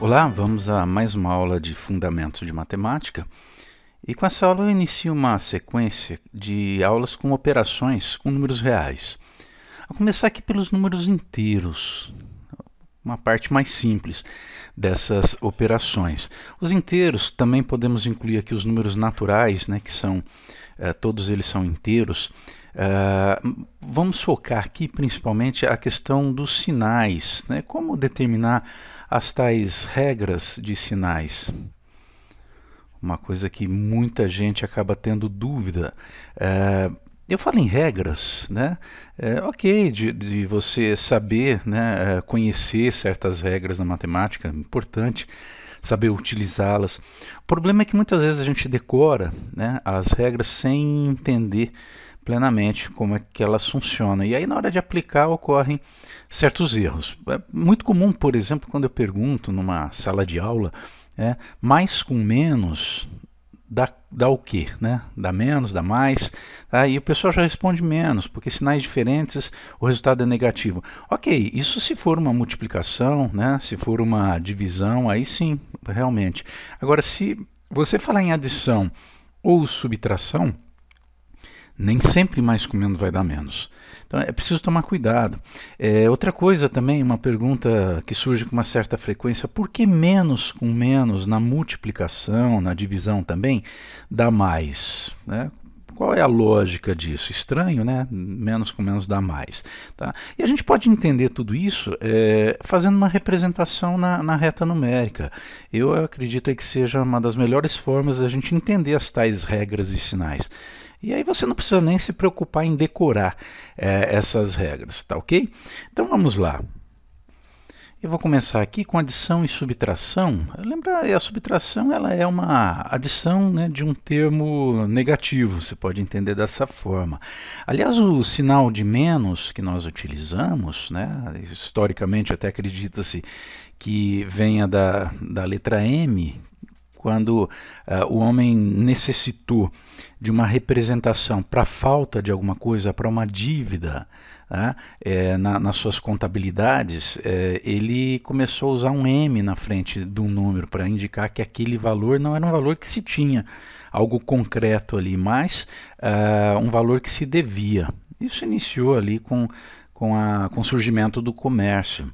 Olá, vamos a mais uma aula de Fundamentos de Matemática. E com essa aula eu inicio uma sequência de aulas com operações com números reais. Vou começar aqui pelos números inteiros, uma parte mais simples dessas operações. Os inteiros também podemos incluir aqui os números naturais, né, que são, todos eles são inteiros. Vamos focar aqui principalmente a questão dos sinais, né, como determinar as tais regras de sinais. Uma coisa que muita gente acaba tendo dúvida. Eu falo em regras, né? Ok, de você saber, né, conhecer certas regras na matemática, é importante saber utilizá-las. O problema é que muitas vezes a gente decora, né, as regras sem entender plenamente como é que elas funcionam. E aí na hora de aplicar ocorrem certos erros. É muito comum, por exemplo, quando eu pergunto numa sala de aula, mais com menos dá o quê? Né? Dá menos, dá mais? Aí o pessoal já responde menos, porque sinais diferentes o resultado é negativo. Ok, isso se for uma multiplicação, né? Se for uma divisão, aí sim, realmente. Agora, se você falar em adição ou subtração, nem sempre mais com menos vai dar menos. Então é preciso tomar cuidado. Outra coisa também, uma pergunta que surge com uma certa frequência, por que menos com menos na multiplicação, na divisão também, dá mais? Né? Qual é a lógica disso? Estranho, né? Menos com menos dá mais. Tá? E a gente pode entender tudo isso fazendo uma representação na reta numérica. Eu acredito que seja uma das melhores formas da gente entender as tais regras e sinais. E aí você não precisa nem se preocupar em decorar essas regras, tá ok? Então vamos lá. Eu vou começar aqui com adição e subtração. Lembra, a subtração ela é uma adição, né, de um termo negativo, você pode entender dessa forma. Aliás, o sinal de menos que nós utilizamos, né, historicamente até acredita-se que venha da letra M, quando o homem necessitou de uma representação para a falta de alguma coisa, para uma dívida, né, nas suas contabilidades, ele começou a usar um M na frente de um número para indicar que aquele valor não era um valor que se tinha, algo concreto ali, mas um valor que se devia. Isso iniciou ali com o surgimento do comércio.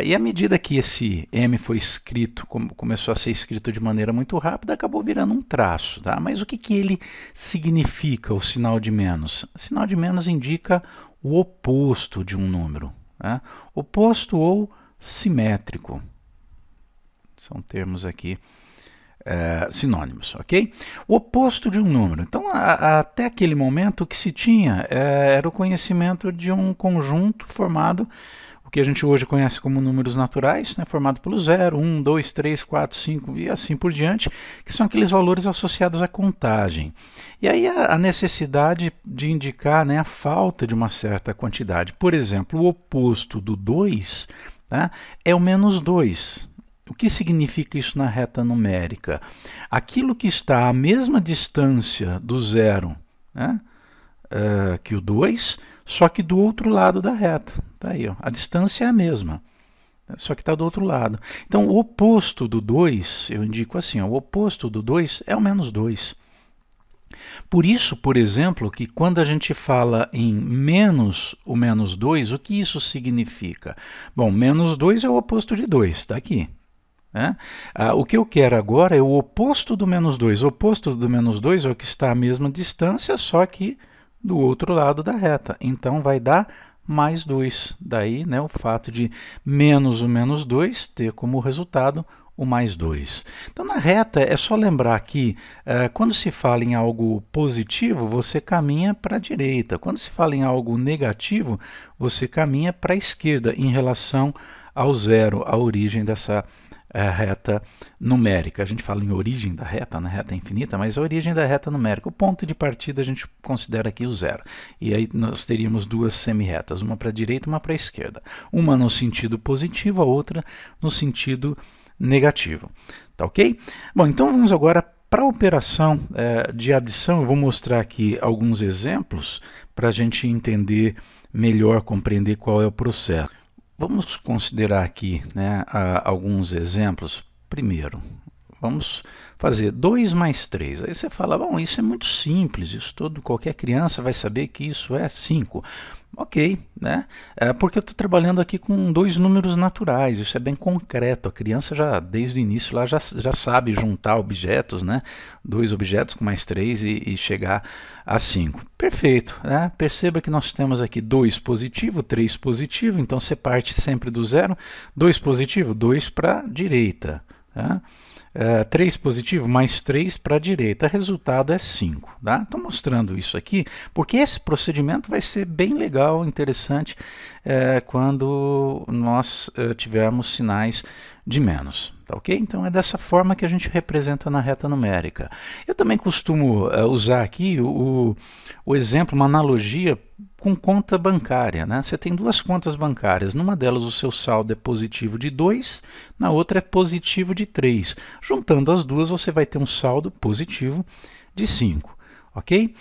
E à medida que esse M foi escrito, começou a ser escrito de maneira muito rápida, acabou virando um traço. Tá? Mas o que ele significa, o sinal de menos? O sinal de menos indica o oposto de um número. Tá? Oposto ou simétrico. São termos aqui sinônimos, ok? O oposto de um número. Então, até aquele momento, o que se tinha era o conhecimento de um conjunto formado, o que a gente hoje conhece como números naturais, né, formado pelo 0, 1, 2, 3, 4, 5 e assim por diante, que são aqueles valores associados à contagem. E aí a necessidade de indicar, né, a falta de uma certa quantidade. Por exemplo, o oposto do 2, tá, é o menos 2. O que significa isso na reta numérica? Aquilo que está à mesma distância do 0, né, que o 2, só que do outro lado da reta. Tá aí, ó. A distância é a mesma, só que está do outro lado. Então, o oposto do 2, eu indico assim, ó, o oposto do 2 é o menos 2. Por isso, por exemplo, que quando a gente fala em menos o menos 2, o que isso significa? Bom, menos 2 é o oposto de 2, está aqui. O que eu quero agora é o oposto do menos 2. O oposto do menos 2 é o que está à mesma distância, só que do outro lado da reta. Então, vai dar mais 2. Daí, né, o fato de menos o menos 2 ter como resultado o mais 2. Então, na reta, é só lembrar que quando se fala em algo positivo, você caminha para a direita. Quando se fala em algo negativo, você caminha para a esquerda em relação ao zero, a origem dessa reta numérica. A gente fala em origem da reta, na reta infinita, mas a origem da reta numérica, o ponto de partida a gente considera aqui o zero. E aí nós teríamos duas semi-retas, uma para a direita e uma para a esquerda. Uma no sentido positivo, a outra no sentido negativo. Tá ok? Bom, então vamos agora para a operação de adição. Eu vou mostrar aqui alguns exemplos para a gente entender melhor, compreender qual é o processo. Vamos considerar aqui, né, alguns exemplos. Primeiro, vamos fazer 2 mais 3. Aí você fala, bom, isso é muito simples, isso qualquer criança vai saber que isso é 5. Ok, né? Porque eu estou trabalhando aqui com dois números naturais, isso é bem concreto. A criança já, desde o início, lá já sabe juntar objetos, né? Dois objetos com mais 3 e chegar a 5. Perfeito, né? Perceba que nós temos aqui 2 positivo, 3 positivo, então você parte sempre do zero. 2 positivo, 2 para a direita. Tá? 3 positivo, mais 3 para a direita, resultado é 5. Tá? Estou mostrando isso aqui porque esse procedimento vai ser bem legal, interessante, quando nós tivermos sinais de menos. Tá, ok? Então é dessa forma que a gente representa na reta numérica. Eu também costumo usar aqui o exemplo, uma analogia com conta bancária. Né? Você tem duas contas bancárias, numa delas o seu saldo é positivo de 2, na outra é positivo de 3. Juntando as duas você vai ter um saldo positivo de 5. Ok?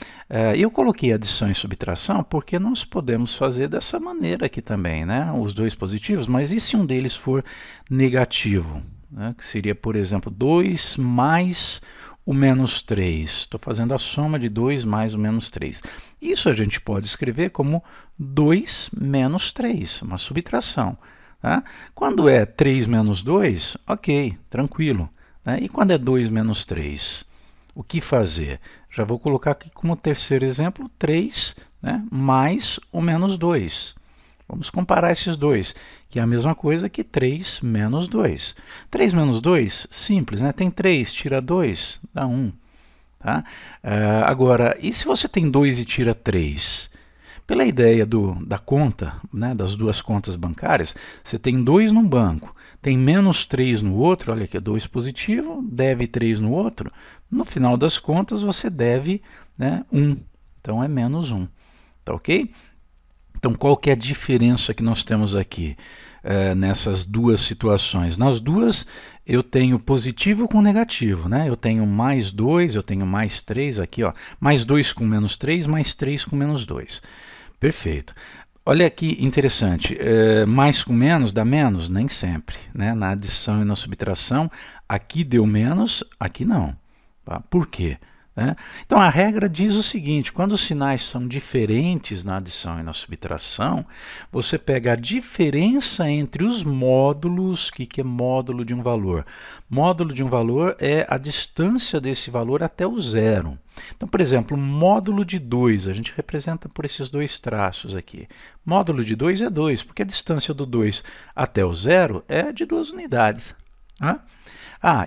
Eu coloquei adição e subtração porque nós podemos fazer dessa maneira aqui também, né? Os dois positivos, mas e se um deles for negativo? Né? Que seria, por exemplo, 2 mais o menos 3. Estou fazendo a soma de 2 mais o menos 3. Isso a gente pode escrever como 2 menos 3, uma subtração. Tá? Quando é 3 menos 2, ok, tranquilo. Né? E quando é 2 menos 3? O que fazer? Já vou colocar aqui como terceiro exemplo, 3, né, mais o menos 2. Vamos comparar esses dois, que é a mesma coisa que 3 menos 2. 3 menos 2, simples, né? Tem 3, tira 2, dá 1. Tá? Agora, e se você tem 2 e tira 3? Pela ideia da conta, né, das duas contas bancárias, você tem 2 num banco, tem menos 3 no outro, olha aqui, 2 positivo, deve 3 no outro, no final das contas você deve, né, 1, então é menos 1, tá ok? Então qual que é a diferença que nós temos aqui nessas duas situações? Nas duas eu tenho positivo com negativo, né? Eu tenho mais 2, eu tenho mais 3 aqui, ó, mais 2 com menos 3, mais 3 com menos 2. Perfeito. Olha que interessante, mais com menos dá menos? Nem sempre. Né? Na adição e na subtração, aqui deu menos, aqui não. Tá? Por quê? Né? Então a regra diz o seguinte, quando os sinais são diferentes na adição e na subtração, você pega a diferença entre os módulos. O que é módulo de um valor? Módulo de um valor é a distância desse valor até o zero. Então, por exemplo, módulo de 2, a gente representa por esses dois traços aqui. Módulo de 2 é 2, porque a distância do 2 até o zero é de 2 unidades. Né?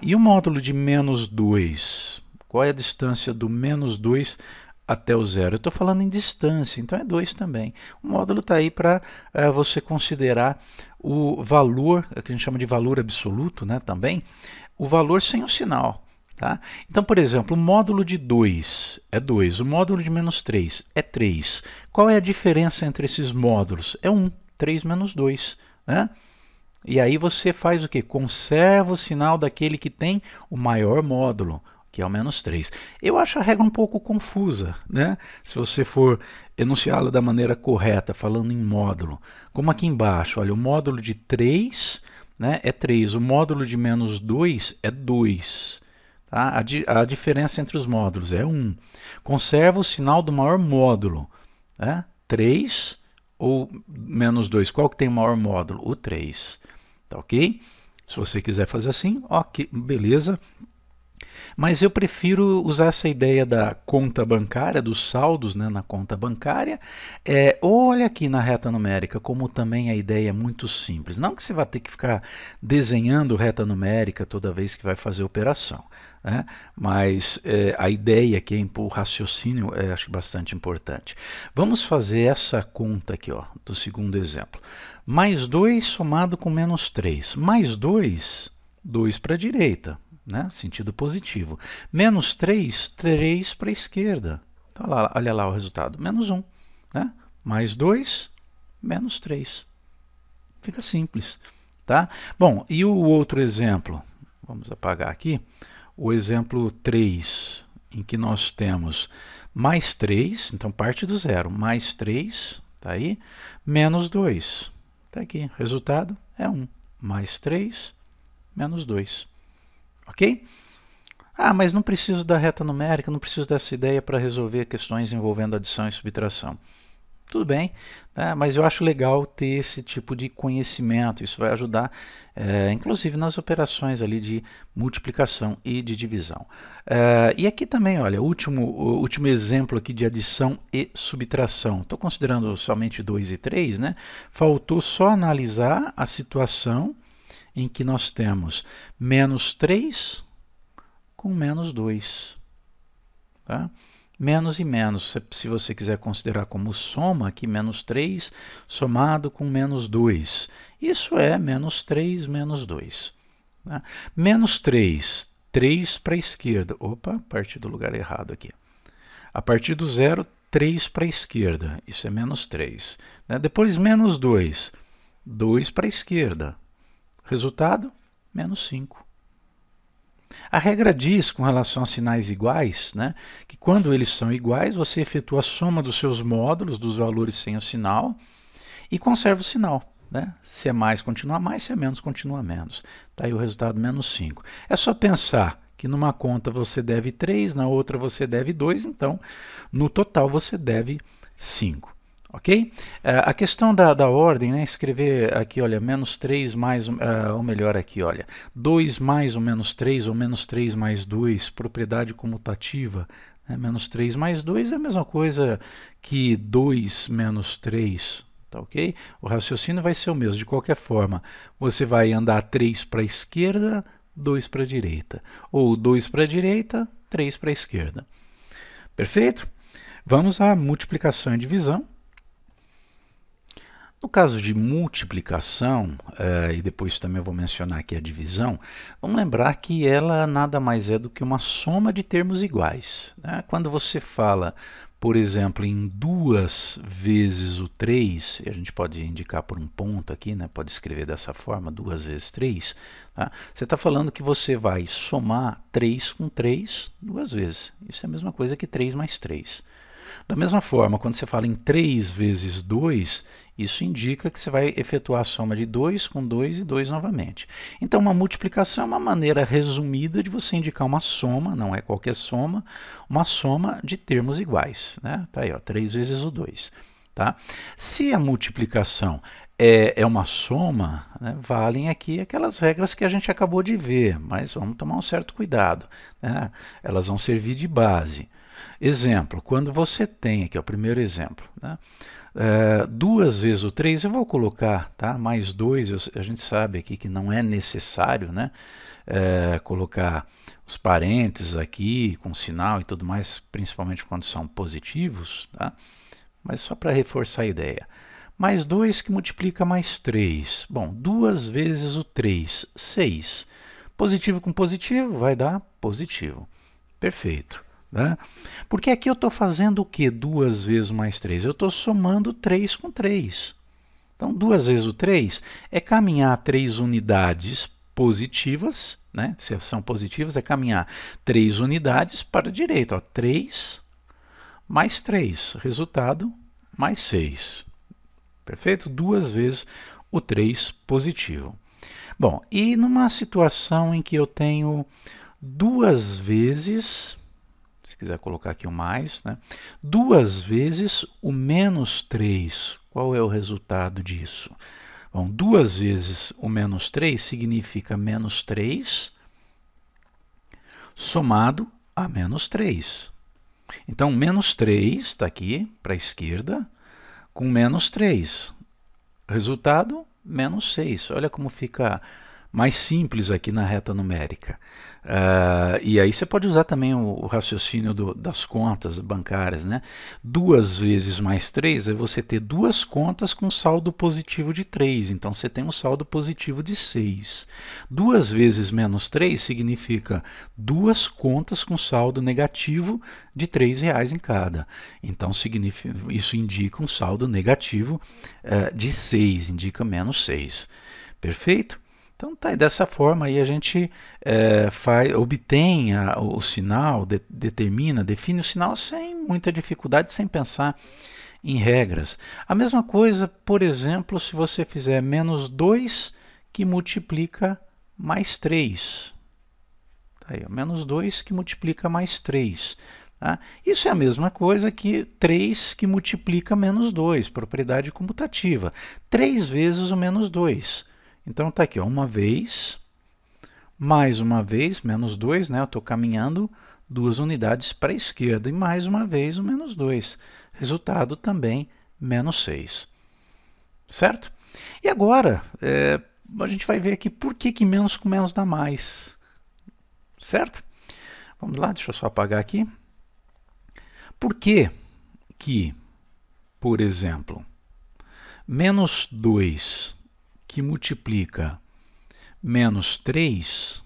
E o módulo de menos 2? Qual é a distância do menos 2 até o zero? Eu estou falando em distância, então é 2 também. O módulo está aí para você considerar o valor, que a gente chama de valor absoluto, né, também, o valor sem o sinal. Tá? Então, por exemplo, o módulo de 2 é 2, o módulo de menos 3 é 3. Qual é a diferença entre esses módulos? É 1, 3 menos 2. Né? E aí você faz o quê? Conserva o sinal daquele que tem o maior módulo, que é o menos 3. Eu acho a regra um pouco confusa, né? Se você for enunciá-la da maneira correta, falando em módulo. Como aqui embaixo, olha, o módulo de 3, né, é 3, o módulo de menos 2 é 2. Tá? A diferença entre os módulos é 1. Conserva o sinal do maior módulo. Né? 3 ou menos 2, qual que tem o maior módulo? O 3. Tá ok? Se você quiser fazer assim, ok, beleza. Mas eu prefiro usar essa ideia da conta bancária, dos saldos, né, na conta bancária. Olha aqui na reta numérica, como também a ideia é muito simples. Não que você vá ter que ficar desenhando reta numérica toda vez que vai fazer operação. Né? Mas a ideia aqui, o raciocínio, acho bastante importante. Vamos fazer essa conta aqui, ó, do segundo exemplo. Mais 2 somado com menos 3. Mais 2, 2 para a direita. Né? Sentido positivo. Menos 3, 3 para a esquerda. Então, olha lá o resultado. Menos 1. Né? Mais 2, menos 3. Fica simples. Tá? Bom, e o outro exemplo? Vamos apagar aqui. O exemplo 3, em que nós temos mais 3, então parte do zero. Mais 3, tá aí, menos 2. Está aqui, resultado é 1, mais 3, menos 2. Ok? Ah, mas não preciso da reta numérica, não preciso dessa ideia para resolver questões envolvendo adição e subtração. Tudo bem, né? Mas eu acho legal ter esse tipo de conhecimento, isso vai ajudar, inclusive nas operações ali de multiplicação e de divisão. E aqui também, olha, o último exemplo aqui de adição e subtração. Estou considerando somente 2 e 3, né? Faltou só analisar a situação em que nós temos menos 3 com menos 2, tá? Menos e menos, se você quiser considerar como soma, aqui menos 3 somado com menos 2. Isso é menos 3 menos 2. Tá? Menos 3, 3 para a esquerda. Opa, parti do lugar errado aqui. A partir do zero, 3 para a esquerda. Isso é menos 3. Né? Depois menos 2, 2 para a esquerda. Resultado, menos 5. A regra diz, com relação a sinais iguais, né, que quando eles são iguais, você efetua a soma dos seus módulos, dos valores sem o sinal, e conserva o sinal. Né? Se é mais, continua mais, se é menos, continua menos. Está aí o resultado, menos 5. É só pensar que numa conta você deve 3, na outra você deve 2, então no total você deve 5. Ok? A questão da ordem, né? Escrever aqui, olha, menos 3 mais, ou melhor aqui, olha, 2 mais o menos 3, ou menos 3 mais 2, propriedade comutativa, né? Menos 3 mais 2 é a mesma coisa que 2 menos 3, tá ok? O raciocínio vai ser o mesmo, de qualquer forma, você vai andar 3 para a esquerda, 2 para a direita, ou 2 para a direita, 3 para a esquerda. Perfeito? Vamos à multiplicação e divisão. No caso de multiplicação, e depois também eu vou mencionar aqui a divisão, vamos lembrar que ela nada mais é do que uma soma de termos iguais. Né? Quando você fala, por exemplo, em 2 vezes o 3, e a gente pode indicar por um ponto aqui, né? Pode escrever dessa forma, 2 vezes 3, tá? Você está falando que você vai somar 3 com 3 duas vezes. Isso é a mesma coisa que 3 mais 3. Da mesma forma, quando você fala em 3 vezes 2, isso indica que você vai efetuar a soma de 2 com 2 e 2 novamente. Então, uma multiplicação é uma maneira resumida de você indicar uma soma, não é qualquer soma, uma soma de termos iguais. Né? Tá aí, ó, 3 vezes o 2. Tá? Se a multiplicação é uma soma, né, valem aqui aquelas regras que a gente acabou de ver, mas vamos tomar um certo cuidado. Né? Elas vão servir de base. Exemplo, quando você tem, aqui é o primeiro exemplo, né? 2 vezes o 3, eu vou colocar, tá? Mais 2, a gente sabe aqui que não é necessário, né? Colocar os parênteses aqui com sinal e tudo mais, principalmente quando são positivos, tá? Mas só para reforçar a ideia. Mais 2 que multiplica mais 3. Bom, 2 vezes o 3, 6. Positivo com positivo vai dar positivo. Perfeito. Né? Porque aqui eu estou fazendo o que? 2 vezes mais 3. Eu estou somando 3 com 3. Então, 2 vezes o 3 é caminhar 3 unidades positivas, né? Se são positivas, é caminhar 3 unidades para a direita. Ó, 3 mais 3, resultado, mais 6. Perfeito? 2 vezes o 3 positivo. Bom, e numa situação em que eu tenho 2 vezes... Se quiser colocar aqui o mais, né? 2 vezes o menos 3. Qual é o resultado disso? Bom, 2 vezes o menos 3 significa menos 3 somado a menos 3. Então, menos 3 está aqui para a esquerda, com menos 3. Resultado, menos 6. Olha como fica mais simples aqui na reta numérica. E aí você pode usar também o raciocínio das contas bancárias. Né? 2 vezes mais 3 é você ter duas contas com saldo positivo de 3. Então você tem um saldo positivo de 6. 2 vezes menos 3 significa duas contas com saldo negativo de R$3 em cada. Então isso indica um saldo negativo de 6, indica menos 6. Perfeito? Então, tá, dessa forma aí a gente obtém o sinal, define o sinal sem muita dificuldade, sem pensar em regras. A mesma coisa, por exemplo, se você fizer menos 2 que multiplica mais 3. Tá aí, menos 2 que multiplica mais 3. Tá? Isso é a mesma coisa que 3 que multiplica menos 2, propriedade comutativa. 3 vezes o menos 2. Então está aqui, ó, uma vez, mais uma vez, menos 2, né? Eu estou caminhando 2 unidades para a esquerda, e mais uma vez o menos 2. Resultado também, menos 6. Certo? E agora, a gente vai ver aqui por que menos com menos dá mais. Certo? Vamos lá, deixa eu só apagar aqui. Por que que, por exemplo, menos 2 que multiplica menos 3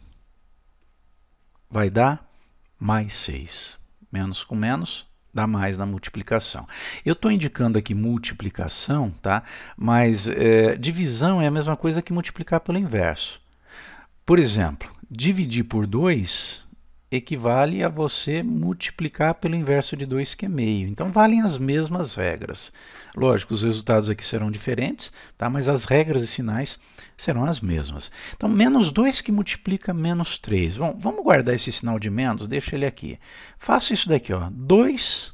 vai dar mais 6. Menos com menos dá mais na multiplicação. Eu estou indicando aqui multiplicação, tá? Mas divisão é a mesma coisa que multiplicar pelo inverso. Por exemplo, dividir por 2 equivale a você multiplicar pelo inverso de 2, que é meio. Então, valem as mesmas regras. Lógico, os resultados aqui serão diferentes, tá? Mas as regras e sinais serão as mesmas. Então, menos 2 que multiplica menos 3. Bom, vamos guardar esse sinal de menos, deixa ele aqui. Faça isso daqui, ó. 2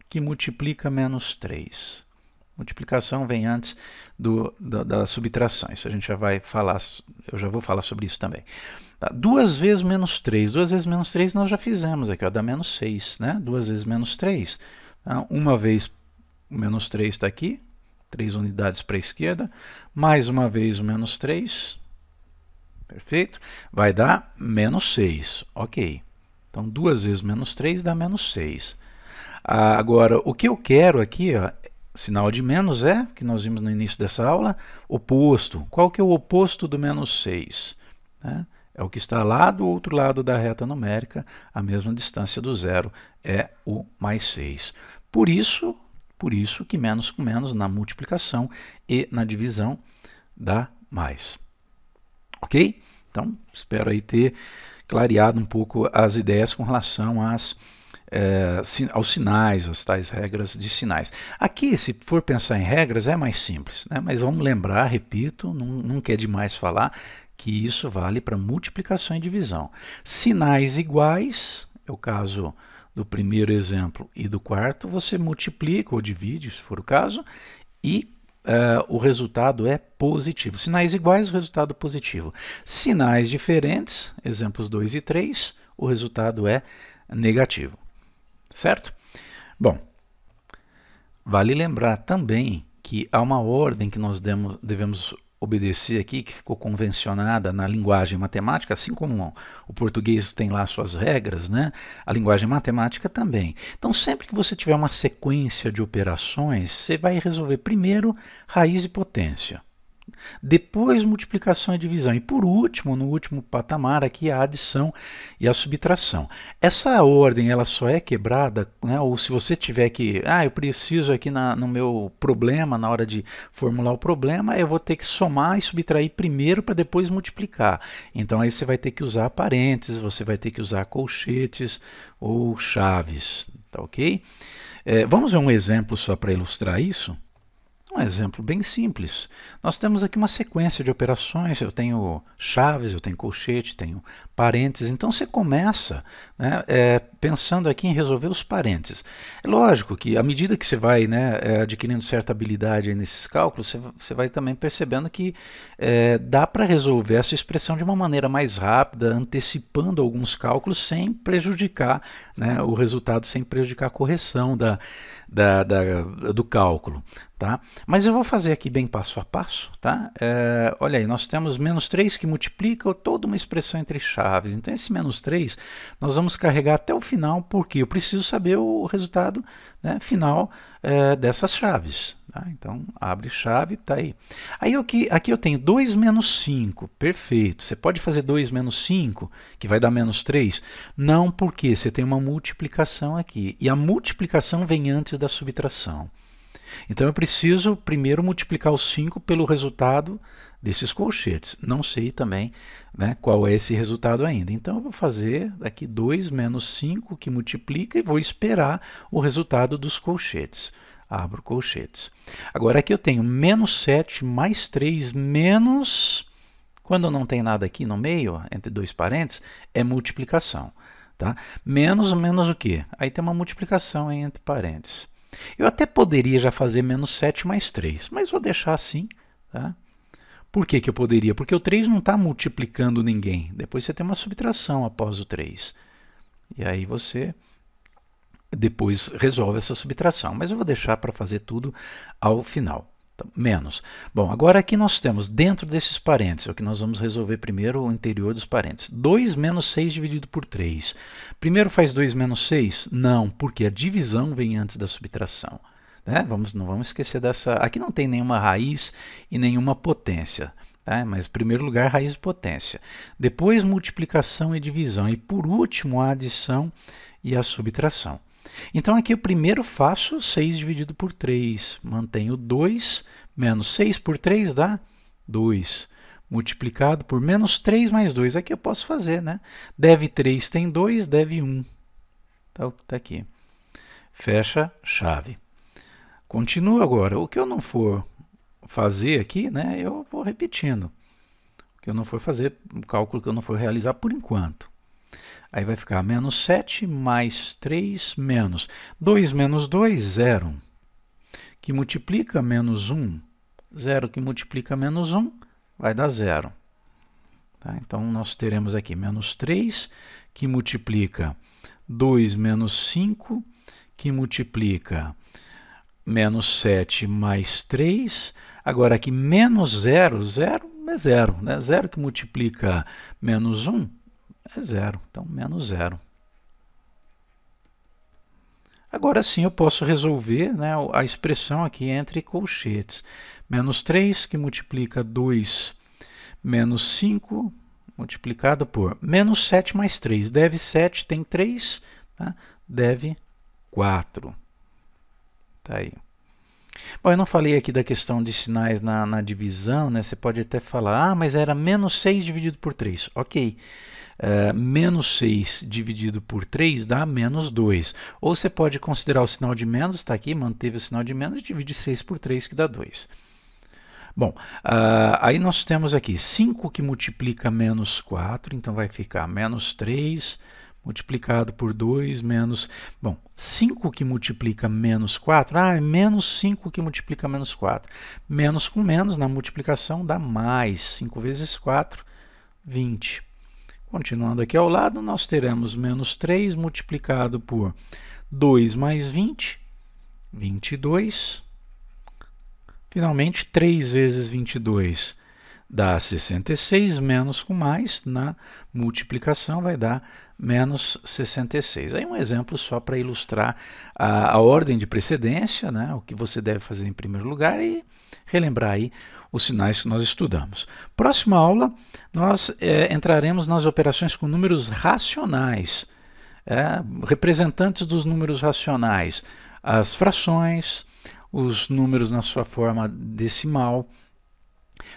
que multiplica menos 3. Multiplicação vem antes da subtração. Isso a gente já vai falar, eu já vou falar sobre isso também. Tá? 2 vezes menos 3. 2 vezes menos 3 nós já fizemos aqui, ó, dá menos 6. Né? 2 vezes menos 3. Tá? Uma vez o menos 3 está aqui, 3 unidades para a esquerda. Mais uma vez o menos 3. Perfeito? Vai dar menos 6. Ok. Então, 2 vezes menos 3 dá menos 6. Agora, o que eu quero aqui, ó, sinal de menos que nós vimos no início dessa aula, oposto. Qual que é o oposto do menos 6? Né? É o que está lá do outro lado da reta numérica, a mesma distância do zero, é o mais 6. Por isso que menos com menos na multiplicação e na divisão dá mais. Ok? Então, espero aí ter clareado um pouco as ideias com relação aos sinais, as tais regras de sinais. Aqui, se for pensar em regras, é mais simples, né? Mas vamos lembrar, repito, nunca é demais falar, que isso vale para multiplicação e divisão. Sinais iguais, é o caso do primeiro exemplo e do quarto, você multiplica ou divide, se for o caso, e o resultado é positivo. Sinais iguais, o resultado positivo. Sinais diferentes, exemplos 2 e 3, o resultado é negativo. Certo? Bom, vale lembrar também que há uma ordem que nós devemos obedecer aqui, que ficou convencionada na linguagem matemática, assim como o português tem lá suas regras, né? A linguagem matemática também. Então, sempre que você tiver uma sequência de operações, você vai resolver primeiro raiz e potência. Depois multiplicação e divisão. E por último, no último patamar aqui, a adição e a subtração. Essa ordem ela só é quebrada, né, ou se você tiver que, eu preciso aqui no meu problema, na hora de formular o problema, eu vou ter que somar e subtrair primeiro para depois multiplicar. Então aí você vai ter que usar parênteses, você vai ter que usar colchetes ou chaves. Tá ok? Vamos ver um exemplo só para ilustrar isso? Um exemplo bem simples. Nós temos aqui uma sequência de operações, eu tenho chaves, eu tenho colchete, tenho parênteses, então você começa, né, pensando aqui em resolver os parênteses. É lógico que à medida que você vai, né, adquirindo certa habilidade nesses cálculos, você vai também percebendo que dá para resolver essa expressão de uma maneira mais rápida, antecipando alguns cálculos sem prejudicar, né, o resultado, sem prejudicar a correção do cálculo. Tá? Mas eu vou fazer aqui bem passo a passo. Tá? Olha aí, nós temos menos 3 que multiplica toda uma expressão entre chaves. Então, esse menos 3 nós vamos carregar até o final, porque eu preciso saber o resultado, né, final dessas chaves. Tá? Então, abre chave, tá aí. Aí aqui eu tenho 2 menos 5, perfeito. Você pode fazer 2 menos 5, que vai dar menos 3? Não, porque você tem uma multiplicação aqui. E a multiplicação vem antes da subtração. Então eu preciso primeiro multiplicar o 5 pelo resultado desses colchetes. Não sei também, né, qual é esse resultado ainda. Então eu vou fazer aqui 2 menos 5 que multiplica e vou esperar o resultado dos colchetes. abro colchetes. Agora aqui eu tenho menos 7 mais 3 menos, quando não tem nada aqui no meio, entre dois parênteses, é multiplicação. Tá? Menos o quê? Aí tem uma multiplicação entre parênteses. Eu até poderia já fazer menos 7 mais 3, mas vou deixar assim. Tá? Por que eu poderia? Porque o 3 não está multiplicando ninguém. Depois você tem uma subtração após o 3. E aí você depois resolve essa subtração. Mas eu vou deixar para fazer tudo ao final. Então, menos. Bom, agora aqui nós temos, dentro desses parênteses, é o que nós vamos resolver primeiro, o interior dos parênteses. 2 menos 6 dividido por 3. Primeiro faz 2 menos 6? Não, porque a divisão vem antes da subtração. Né? Não vamos esquecer dessa... Aqui não tem nenhuma raiz e nenhuma potência. Tá? Mas, em primeiro lugar, raiz e potência. Depois, multiplicação e divisão. E, por último, a adição e a subtração. Então, aqui eu primeiro faço 6 dividido por 3. Mantenho 2 menos 6 por 3 dá 2. Multiplicado por menos 3 mais 2. Aqui eu posso fazer, né? Deve 3 tem 2, deve 1. Tá aqui. Fecha chave. Continua agora. O que eu não for fazer aqui, né, eu vou repetindo. O que eu não for fazer, o cálculo que eu não for realizar por enquanto. Aí vai ficar menos 7 mais 3 menos 2 menos 2, 0. Que multiplica menos 1. 0 que multiplica menos 1 vai dar 0. Tá? Então, nós teremos aqui menos 3 que multiplica 2 menos 5 que multiplica menos 7 mais 3. Agora aqui menos 0, 0 é 0. Né? 0 que multiplica menos 1 é 0. Então, menos 0. Agora sim eu posso resolver, né, a expressão aqui entre colchetes. Menos 3 que multiplica 2 menos 5 multiplicado por menos 7 mais 3. Deve 7 tem 3, tá? Deve 4. Tá aí. Bom, eu não falei aqui da questão de sinais na divisão, né? Você pode até falar, mas era menos 6 dividido por 3. Ok. Menos 6 dividido por 3 dá menos 2. Ou você pode considerar o sinal de menos, está aqui, manteve o sinal de menos e divide 6 por 3 que dá 2. Bom, aí nós temos aqui 5 que multiplica menos 4, então vai ficar menos 3 multiplicado por 2 menos... Bom, 5 que multiplica menos 4, é menos 5 que multiplica menos 4. Menos com menos na multiplicação dá mais. 5 vezes 4, 20. Continuando aqui ao lado, nós teremos menos 3 multiplicado por 2 mais 20, 22. Finalmente, 3 vezes 22 dá 66, menos com mais, na multiplicação vai dar menos 66. Aí um exemplo só para ilustrar a ordem de precedência, né, o que você deve fazer em primeiro lugar e relembrar aí os sinais que nós estudamos. Próxima aula, nós entraremos nas operações com números racionais, representantes dos números racionais, as frações, os números na sua forma decimal.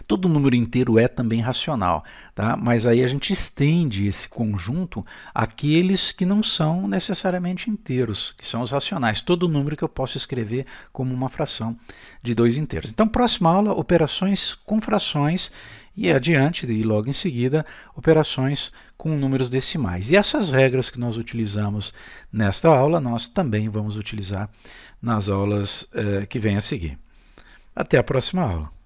Todo número inteiro é também racional, tá? Mas aí a gente estende esse conjunto àqueles que não são necessariamente inteiros, que são os racionais. Todo número que eu posso escrever como uma fração de 2 inteiros. Então, próxima aula, operações com frações e adiante, e logo em seguida, operações com números decimais. E essas regras que nós utilizamos nesta aula, nós também vamos utilizar nas aulas que vêm a seguir. Até a próxima aula.